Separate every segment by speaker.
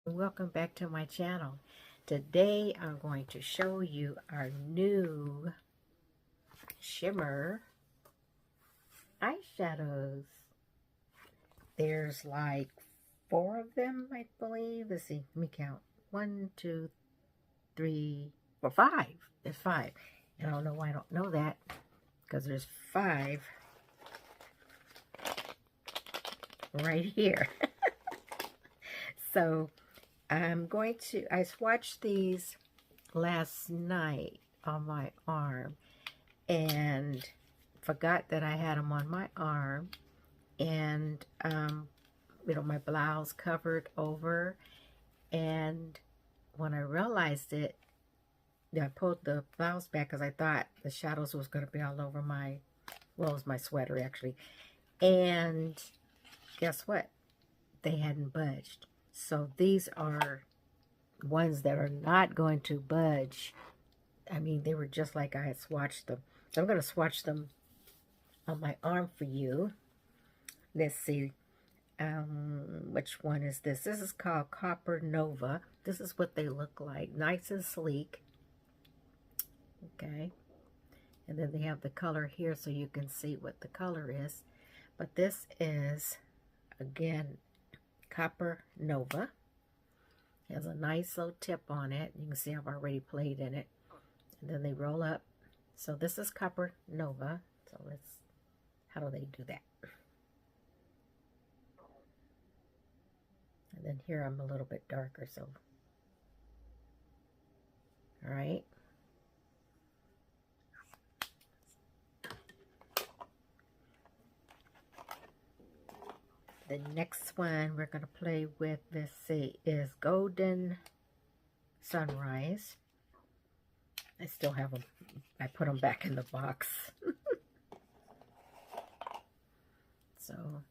Speaker 1: Welcome back to my channel. Today I'm going to show you our new shimmer eyeshadows. There's like 4 of them, I believe. Let's see, let me count. 1, 2, 3, 4, 5. There's 5. And I don't know why I don't know that, because there's 5 right here. So I swatched these last night on my arm and forgot that I had them on my arm, and my blouse covered over, and when I realized it, I pulled the blouse back because I thought the shadows was going to be all over it was my sweater actually, and guess what? They hadn't budged. So these are ones that are not going to budge. I mean, they were just like I had swatched them. So I'm going to swatch them on my arm for you. Let's see. Which one is this? This is called Copper Nova. This is what they look like. Nice and sleek. Okay. And then they have the color here so you can see what the color is. But this is, again, Copper Nova. It has a nice little tip on it. You can see I've already played in it. And then they roll up. So this is Copper Nova. So how do they do that? And then here I'm a little bit darker, so. All right. The next one we're going to play with, let's see, is Golden Sunrise. I still have them. I put them back in the box. So,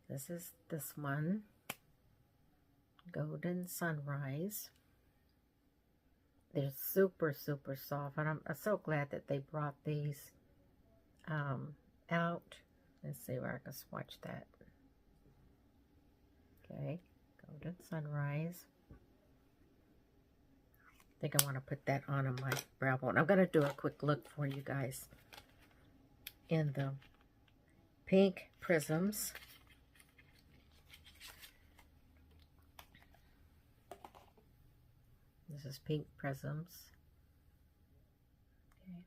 Speaker 1: this is this one. Golden Sunrise. They're super, super soft. And I'm so glad that they brought these out. Let's see where I can swatch that. Okay, Golden Sunrise. I think I want to put that on my brow bone. I'm going to do a quick look for you guys in the pink prisms. This is pink prisms. Okay.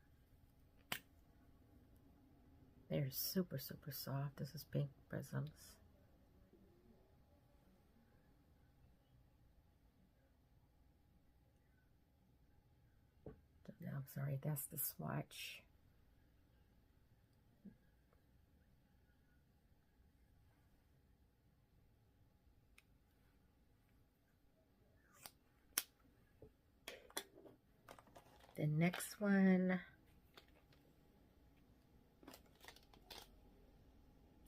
Speaker 1: They're super, super soft. This is pink prisms. I'm sorry, that's the swatch. The next one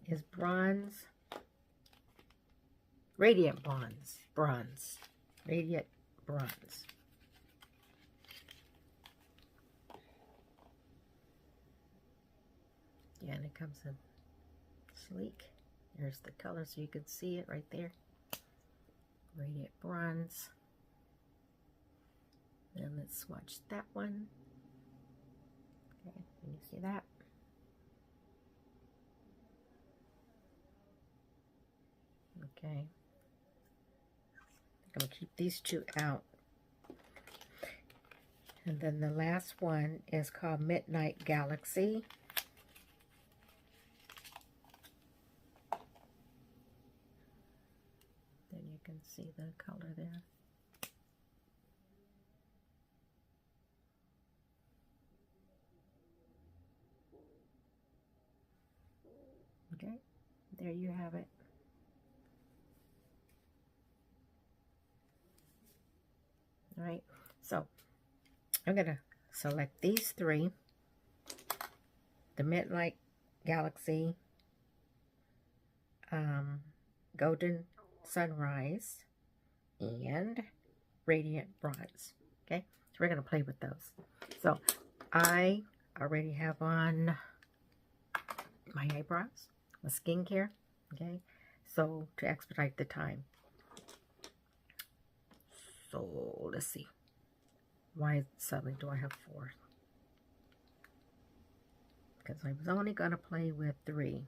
Speaker 1: is Bronze. Radiant Bronze. Radiant Bronze. Yeah, and it comes in sleek. There's the color so you can see it right there. Radiant Bronze. And let's swatch that one. Okay, can you see that? Okay. I'm going to keep these 2 out. And then the last one is called Midnight Galaxy. Then you can see the color there. Okay, there you have it. All right, so I'm going to select these 3. The Midnight Galaxy, Golden Sunrise, and Radiant Bronze. Okay, so we're going to play with those. So I already have on my eyebrows, my skincare. Okay, so to expedite the time, So let's see. Why suddenly do I have 4? Because I was only going to play with 3.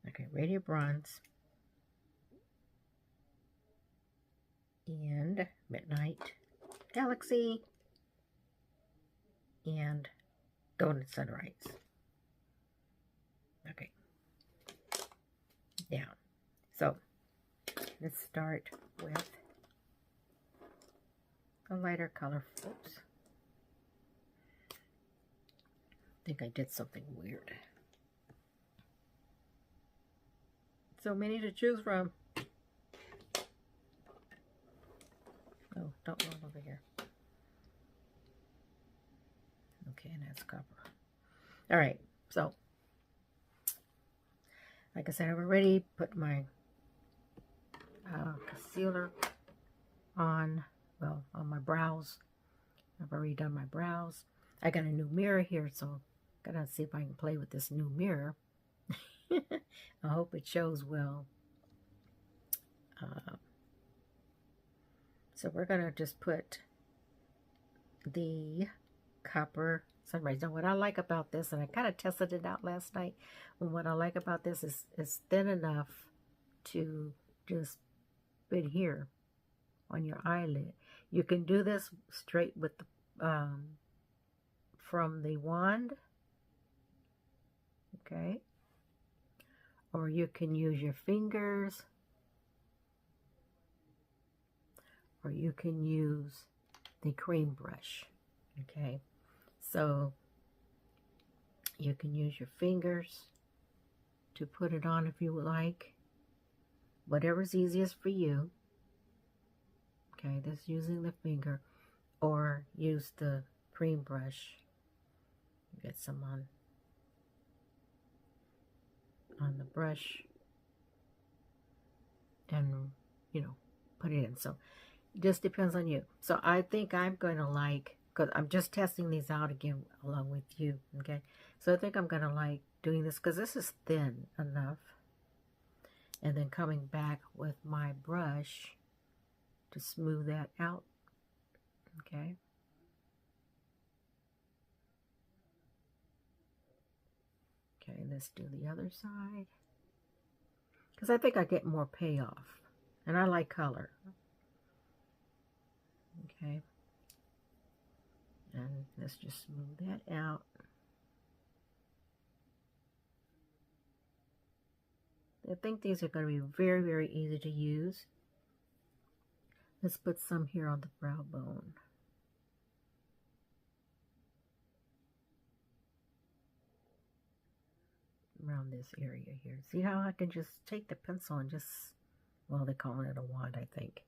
Speaker 1: Okay, Radiant Bronze and Midnight Galaxy and Golden Sunrise. Okay, down. So let's start with a lighter color. Oops. I think I did something weird. So many to choose from. Oh, don't roll over here. Okay, and that's copper. All right, so like I said, I've already put my concealer on, well, on my brows. I've already done my brows. I got a new mirror here, so I'm gonna see if I can play with this new mirror. I hope it shows well. So we're gonna just put the Copper Sunrise. Now what I like about this, and I kind of tested it out last night, and what I like about this is it's thin enough to just fit here on your eyelid. You can do this straight with the from the wand, okay, or you can use your fingers, or you can use the cream brush, okay. So you can use your fingers to put it on if you would like, whatever's easiest for you. Okay, this using the finger, or use the cream brush. Get some on the brush, and you know, put it in. So it just depends on you. So I think I'm going to like, because I'm just testing these out again along with you, okay? So I think I'm going to like doing this because this is thin enough, and then coming back with my brush to smooth that out, okay? Okay, let's do the other side, because I think I get more payoff, and I like color, okay? And let's just smooth that out. I think these are going to be very, very easy to use. Let's put some here on the brow bone. Around this area here. See how I can just take the pencil and just, well, they call it a wand, I think.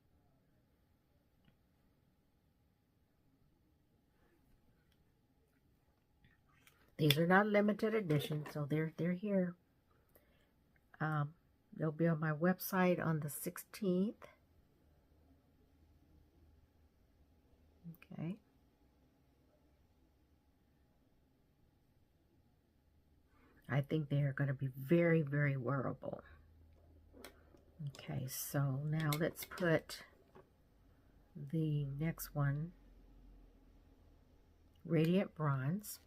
Speaker 1: These are not limited edition, so they're here. They'll be on my website on the 16th. Okay. I think they are going to be very, very wearable. Okay, so now let's put the next one, Radiant Bronze.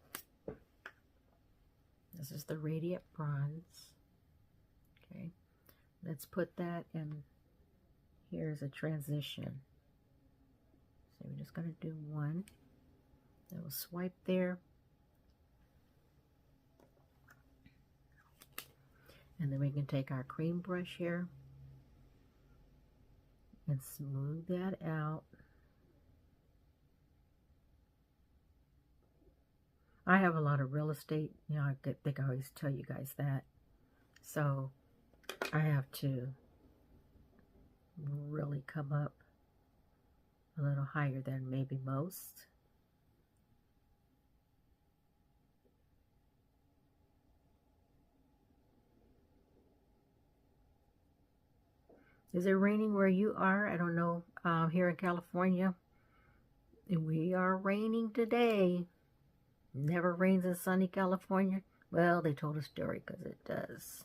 Speaker 1: This is the Radiant Bronze. Okay, let's put that in. Here's a transition. So we're just going to do one. Then we'll swipe there. And then we can take our cream brush here and smooth that out. I have a lot of real estate, you know, I think I always tell you guys that. So I have to really come up a little higher than maybe most. Is it raining where you are? I don't know. Here in California, we are raining today. Never rains in sunny California. Well, they told a story because it does.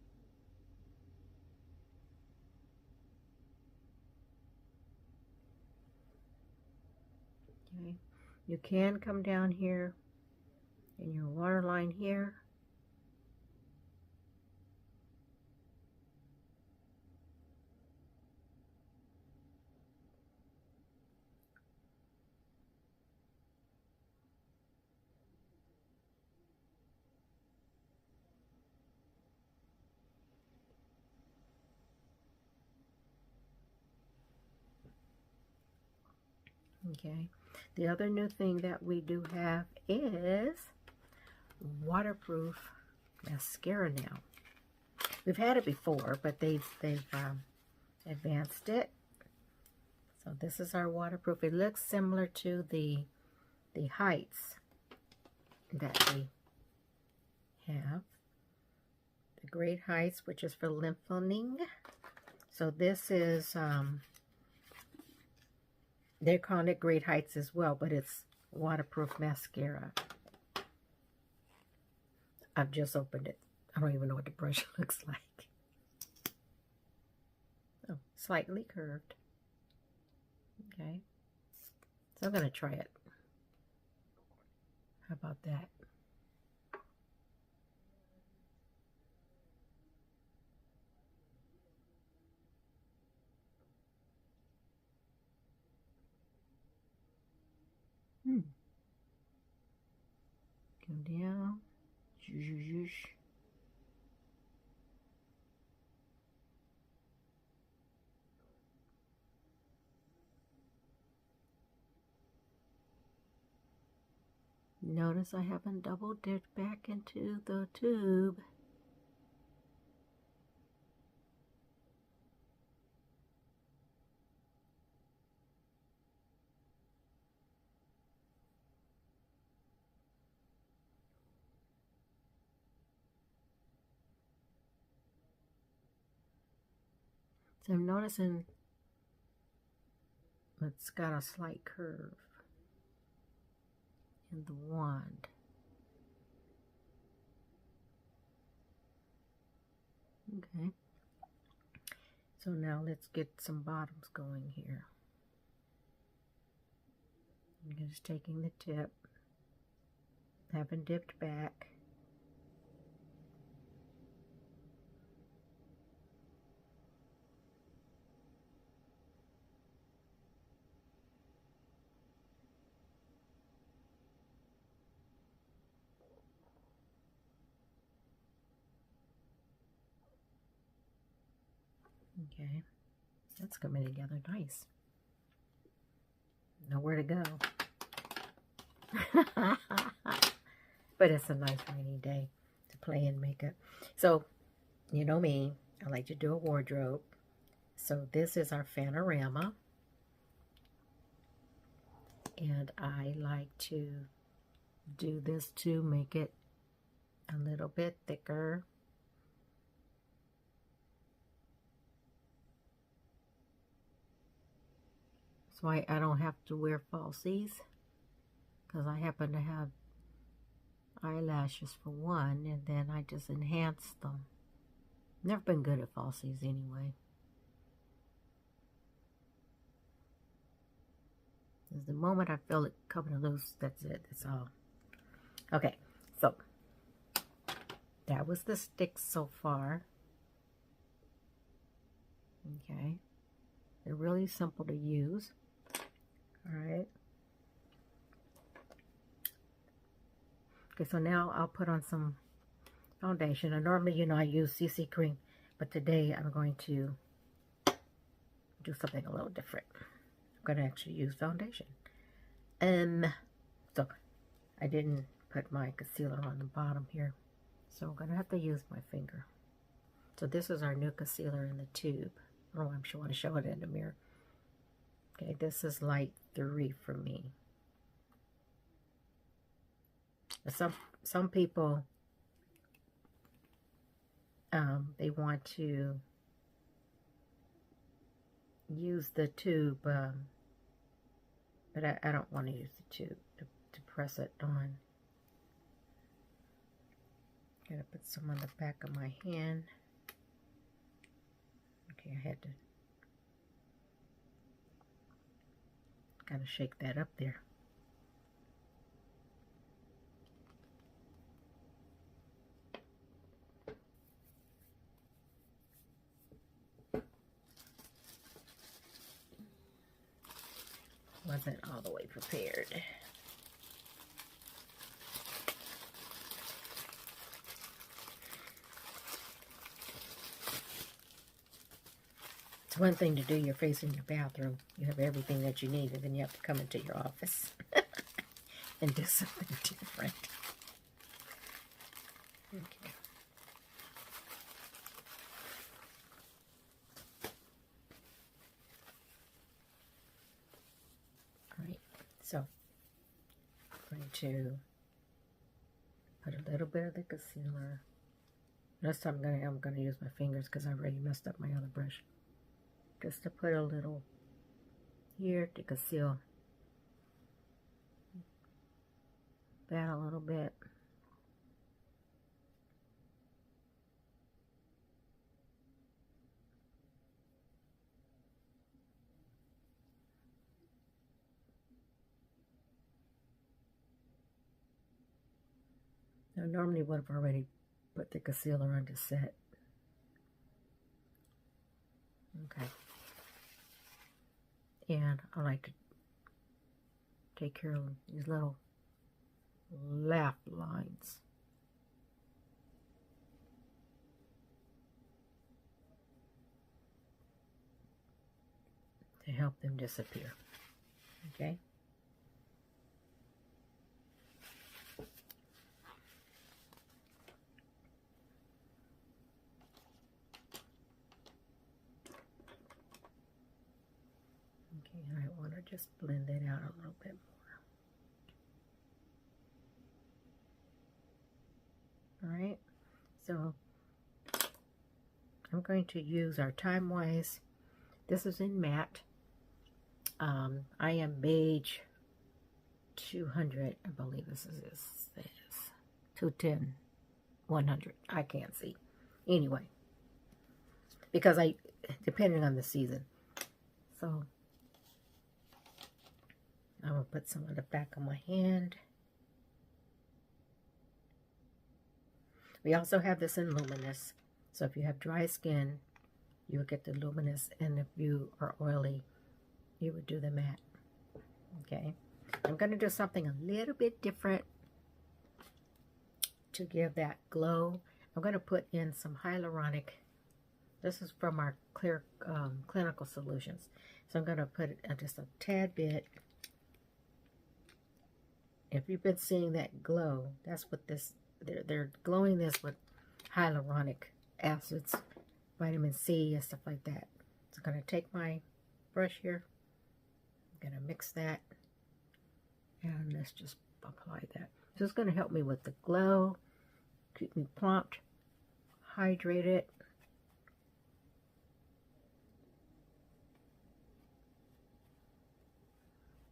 Speaker 1: You can come down here in your waterline here. Okay, the other new thing that we do have is waterproof mascara now. We've had it before, but they've advanced it. So this is our waterproof. It looks similar to the Heights that we have. The Great Heights, which is for lengthening. So this is they're calling it Great Heights as well, but it's waterproof mascara. I've just opened it. I don't even know what the brush looks like. Oh, slightly curved. Okay. So I'm going to try it. How about that? Go down. Notice I haven't double dipped back into the tube. So I'm noticing it's got a slight curve in the wand. Okay. So now let's get some bottoms going here. I'm just taking the tip, haven't dipped back. Okay, that's coming together nice. Nowhere to go. But it's a nice rainy day to play in makeup. So, you know me, I like to do a wardrobe. So this is our Fanorama. And I like to do this to make it a little bit thicker. So I don't have to wear falsies, because I happen to have eyelashes for one, and then I just enhance them. Never been good at falsies anyway. Because the moment I feel it coming loose, that's it. That's all. Okay, so that was the sticks so far. Okay, they're really simple to use. All right. Okay, so now I'll put on some foundation. And normally, you know, I use CC cream, but today I'm going to do something a little different. I'm going to actually use foundation. So I didn't put my concealer on the bottom here, so I'm going to have to use my finger. So this is our new concealer in the tube. Oh, I'm sure I want to show it in the mirror. Okay, this is light 3 for me. Some people, they want to use the tube, but I don't want to use the tube to press it on. Gotta put some on the back of my hand. Okay, I had to kind of shake that up there. wasn't all the way prepared. It's one thing to do your face in your bathroom. You have everything that you need, and then you have to come into your office and do something different. Okay. All right, so I'm going to put a little bit of the concealer. This time I'm gonna use my fingers because I already messed up my other brush. Just to put a little here to conceal that a little bit. I normally would have already put the concealer on the set. Okay. And I like to take care of these little laugh lines. To help them disappear. Okay? Okay, and I want to just blend it out a little bit more. Alright, so I'm going to use our Time Wise. This is in matte. I am beige 200, I believe this is 210, 100. I can't see. Anyway, because depending on the season. So I'm going to put some on the back of my hand. We also have this in luminous. So if you have dry skin, you will get the luminous, and if you are oily, you would do the matte. Okay, I'm going to do something a little bit different to give that glow. I'm going to put in some hyaluronic. This is from our Clear Clinical Solutions. So I'm going to put just a tad bit. If you've been seeing that glow, that's what this, they're glowing this with hyaluronic acids, vitamin C and stuff like that. So I'm going to take my brush here. I'm going to mix that. And let's just apply that. So it's going to help me with the glow, keep me plumped, hydrated.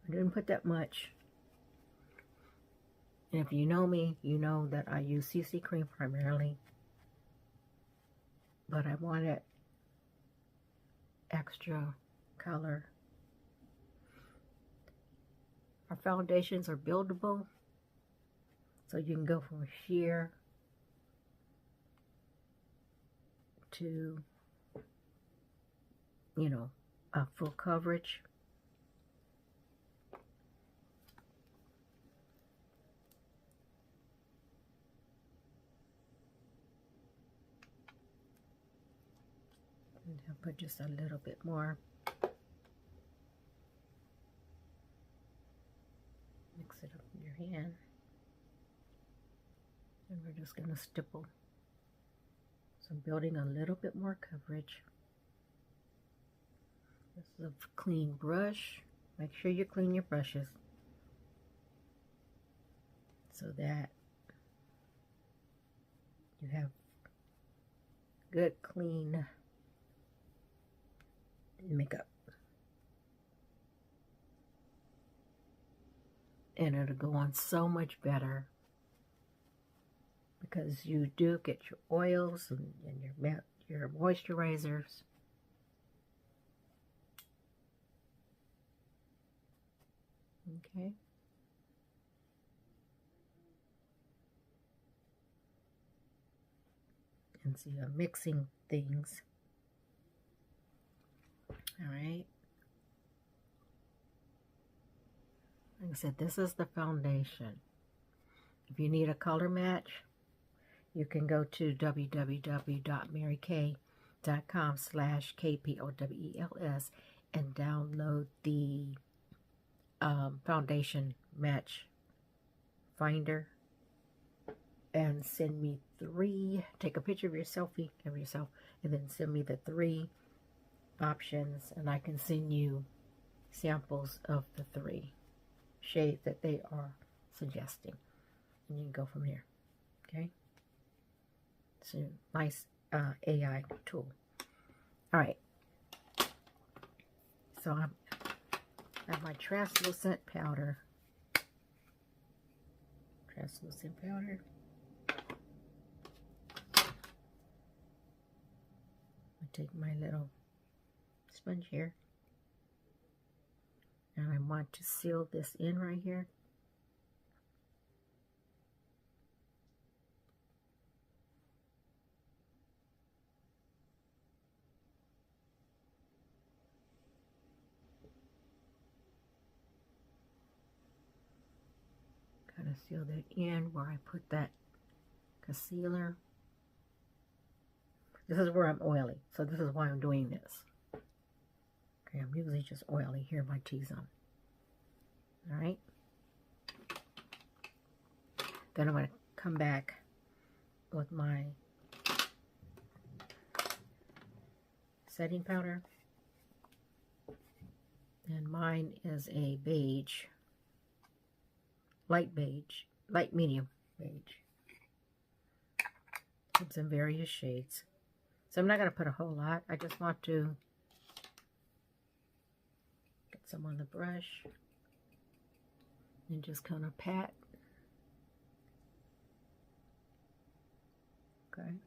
Speaker 1: I didn't put that much. And if you know me, you know that I use CC cream primarily. But I wanted extra color. Our foundations are buildable. So you can go from sheer to, you know, a full coverage. And I'll put just a little bit more. Mix it up in your hand. And we're just going to stipple. So I'm building a little bit more coverage. This is a clean brush. Make sure you clean your brushes so that you have good, clean makeup. And it'll go on so much better because you do get your oils and your moisturizers. Okay. And so you're mixing things. All right. Like I said, this is the foundation. If you need a color match, you can go to www.marykay.com/KPOWELS and download the foundation match finder and send me 3. Take a picture of your selfie of yourself and then send me the 3 options, and I can send you samples of the 3 shades that they are suggesting, and you can go from there. Okay, it's a nice AI tool. All right, so I have my translucent powder. I take my little sponge here, and I want to seal this in right here. Kind of seal that in where I put that concealer. This is where I'm oily, so this is why I'm doing this. Okay, I'm usually just oily here, my T-zone. All right. Then I'm going to come back with my setting powder. And mine is a beige, light medium beige. It's in various shades. So I'm not going to put a whole lot. I just want to get some on the brush and just kind of pat. Okay.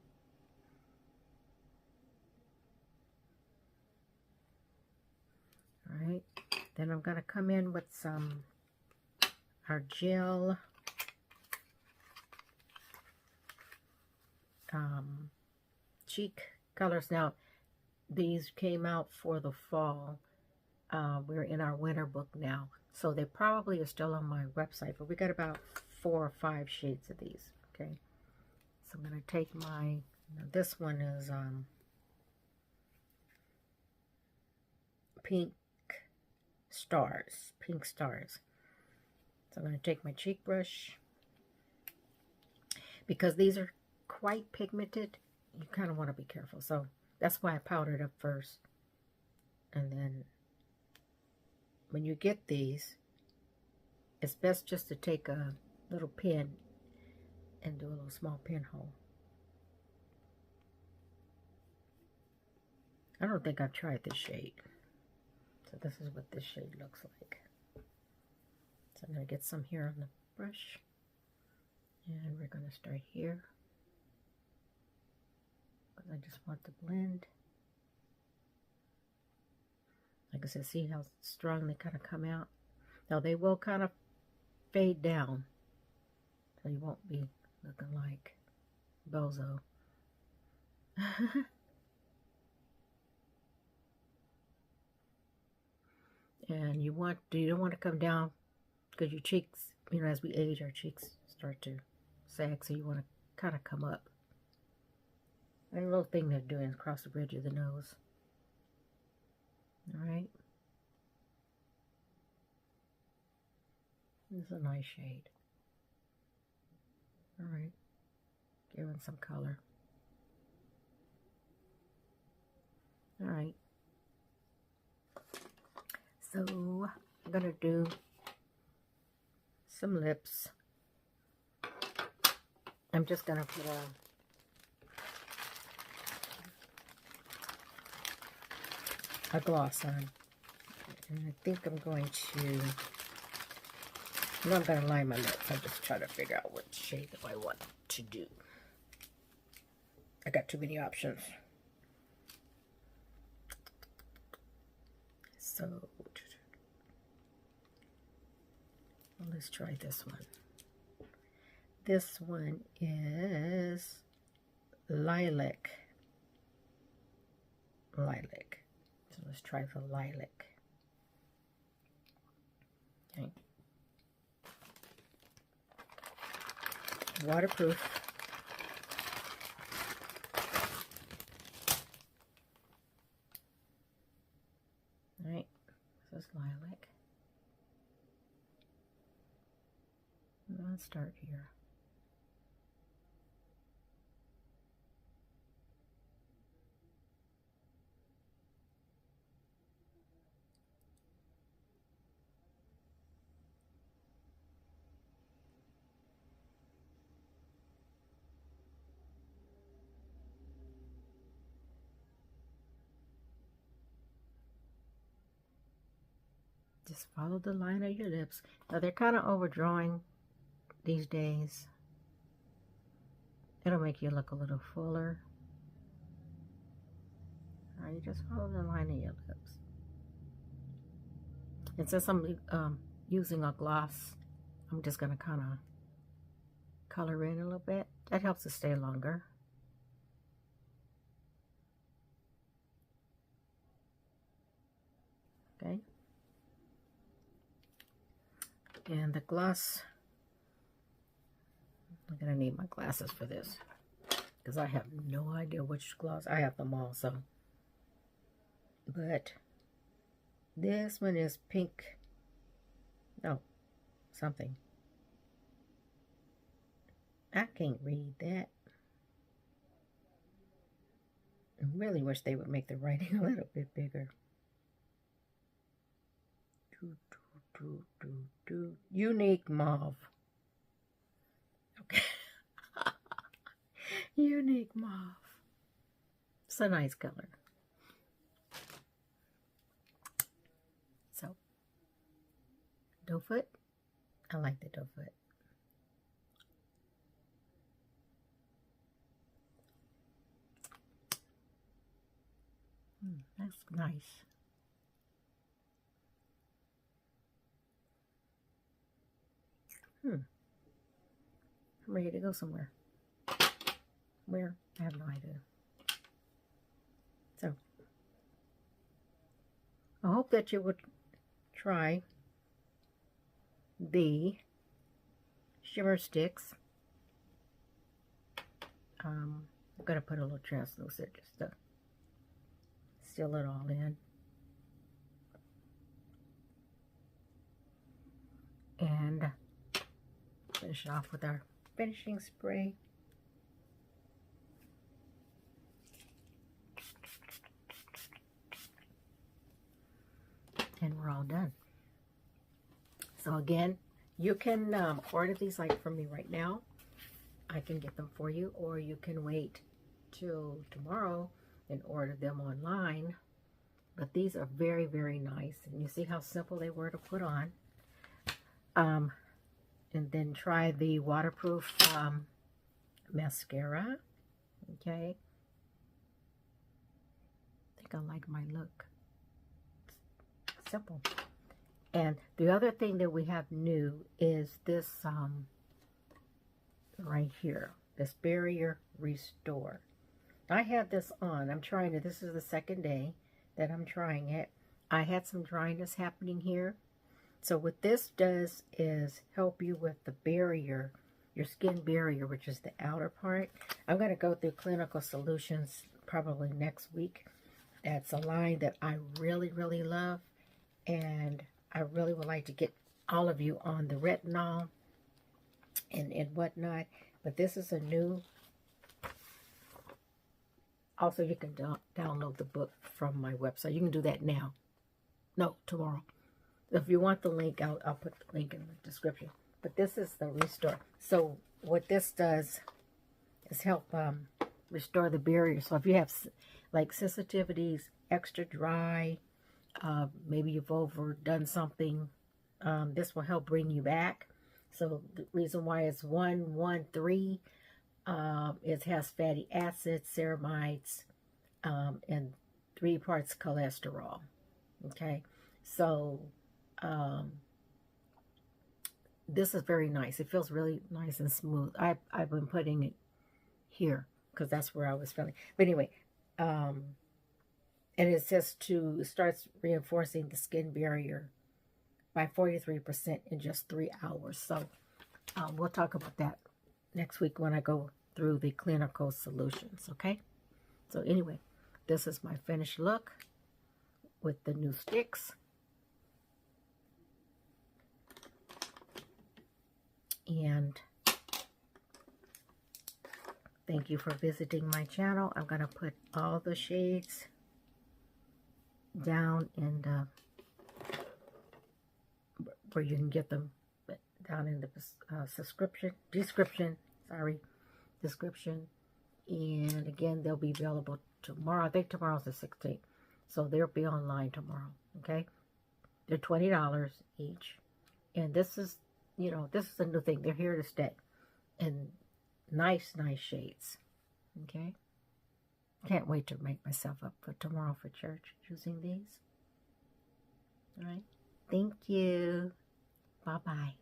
Speaker 1: All right. Then I'm going to come in with our gel cheek colors. Now, these came out for the fall. We're in our winter book now, so they probably are still on my website, but we got about 4 or 5 shades of these. Okay, so I'm going to take my, this one is pink stars. So I'm going to take my cheek brush, because these are quite pigmented. You kind of want to be careful, so that's why I powdered up first. And then when you get these, it's best just to take a little pin and do a little small pinhole. I don't think I've tried this shade, so this is what this shade looks like. So I'm going to get some here on the brush, and we're going to start here, because I just want to blend. Like I said, see how strong they kind of come out? Now they will kind of fade down, so you won't be looking like Bozo. And you don't want to come down, because your cheeks, as we age, our cheeks start to sag, so you want to kind of come up. And a little thing they're doing is across the bridge of the nose. All right. This is a nice shade. All right. Giving some color. All right. So I'm going to do some lips. I'm just going to put a gloss on. And I think I'm going to, I'm not going to line my lips. I'm just trying to figure out what shade do I want to do. I got too many options. So, let's try this one. This one is lilac. So let's try the lilac. Okay. waterproof. All right, so it's lilac. Let's start here. Just follow the line of your lips. Now they're kind of overdrawing these days. It'll make you look a little fuller. All right, you just follow the line of your lips. And since I'm using a gloss, I'm just going to kind of color in a little bit. That helps it stay longer. Okay. And the gloss, I'm going to need my glasses for this, because I have no idea which gloss. I have them all, so. But this one is pink. No, something. I can't read that. I really wish they would make the writing a little bit bigger. Unique mauve. Okay. Unique mauve. It's a nice color. So, doe foot. I like the doe foot. That's nice. I'm ready to go somewhere. Where? I have no idea. So, I hope that you would try the shimmer sticks. I'm going to put a little translucent just to seal it all in. And finish it off with our finishing spray. And we're all done. So again, you can order these like from me right now. I can get them for you, or you can wait till tomorrow and order them online. But these are very, very nice. And you see how simple they were to put on. And then try the waterproof mascara. Okay. I think I like my look. Simple. And the other thing that we have new is this right here. This Barrier Restore. I had this on. I'm trying it. This is the second day that I'm trying it. I had some dryness happening here. So what this does is help you with the barrier, your skin barrier, which is the outer part. I'm going to go through Clinical Solutions probably next week. That's a line that I really, really love. And I really would like to get all of you on the retinol and whatnot. But this is a new... Also, you can download the book from my website. You can do that now. No, tomorrow. If you want the link, I'll put the link in the description. But this is the Restore. So what this does is help restore the barrier. So if you have like sensitivities, extra dry, maybe you've overdone something, this will help bring you back. So the reason why it's 113, it has fatty acids, ceramides, and 3 parts cholesterol. Okay, so this is very nice. It feels really nice and smooth. I've been putting it here because that's where I was feeling. But anyway, and it says it starts reinforcing the skin barrier by 43% in just 3 hours. So we'll talk about that next week when I go through the clinical solutions, okay? So anyway, this is my finished look with the new sticks. And thank you for visiting my channel. I'm going to put all the shades down in the, where you can get them, down in the description. And again, they'll be available tomorrow. I think tomorrow's the 16th. So they'll be online tomorrow, okay? They're $20 each. And this is, you know, this is a new thing. They're here to stay. And nice shades, okay? Can't wait to make myself up for tomorrow for church using these. All right? Thank you. Bye-bye.